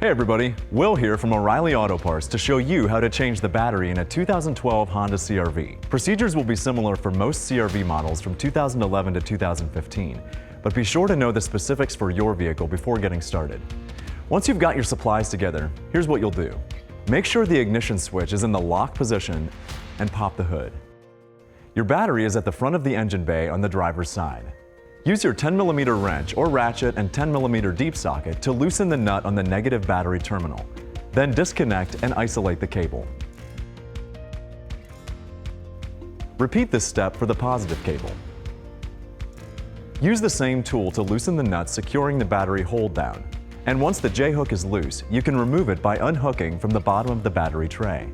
Hey everybody, Will here from O'Reilly Auto Parts to show you how to change the battery in a 2012 Honda CR-V. Procedures will be similar for most CR-V models from 2011 to 2015, but be sure to know the specifics for your vehicle before getting started. Once you've got your supplies together, here's what you'll do. Make sure the ignition switch is in the lock position and pop the hood. Your battery is at the front of the engine bay on the driver's side. Use your 10mm wrench or ratchet and 10mm deep socket to loosen the nut on the negative battery terminal. Then disconnect and isolate the cable. Repeat this step for the positive cable. Use the same tool to loosen the nut securing the battery hold down. And once the J-hook is loose, you can remove it by unhooking from the bottom of the battery tray.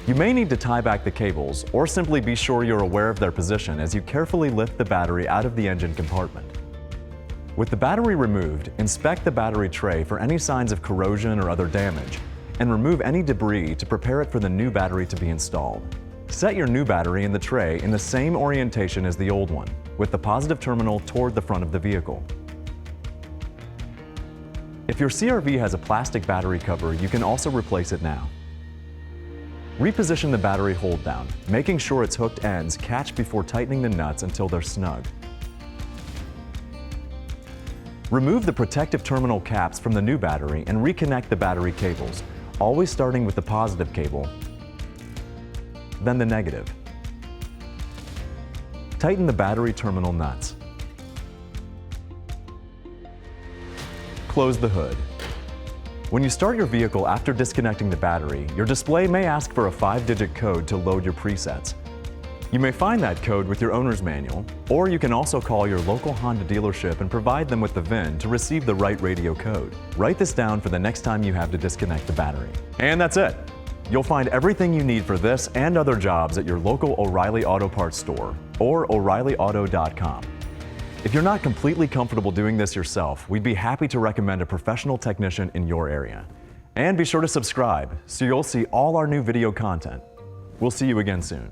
You may need to tie back the cables, or simply be sure you're aware of their position as you carefully lift the battery out of the engine compartment. With the battery removed, inspect the battery tray for any signs of corrosion or other damage, and remove any debris to prepare it for the new battery to be installed. Set your new battery in the tray in the same orientation as the old one, with the positive terminal toward the front of the vehicle. If your CR-V has a plastic battery cover, you can also replace it now. Reposition the battery hold down, making sure its hooked ends catch before tightening the nuts until they're snug. Remove the protective terminal caps from the new battery and reconnect the battery cables, always starting with the positive cable, then the negative. Tighten the battery terminal nuts. Close the hood. When you start your vehicle after disconnecting the battery, your display may ask for a 5-digit code to load your presets. You may find that code with your owner's manual, or you can also call your local Honda dealership and provide them with the VIN to receive the right radio code. Write this down for the next time you have to disconnect the battery. And that's it! You'll find everything you need for this and other jobs at your local O'Reilly Auto Parts store or O'ReillyAuto.com. If you're not completely comfortable doing this yourself, we'd be happy to recommend a professional technician in your area. And be sure to subscribe so you'll see all our new video content. We'll see you again soon.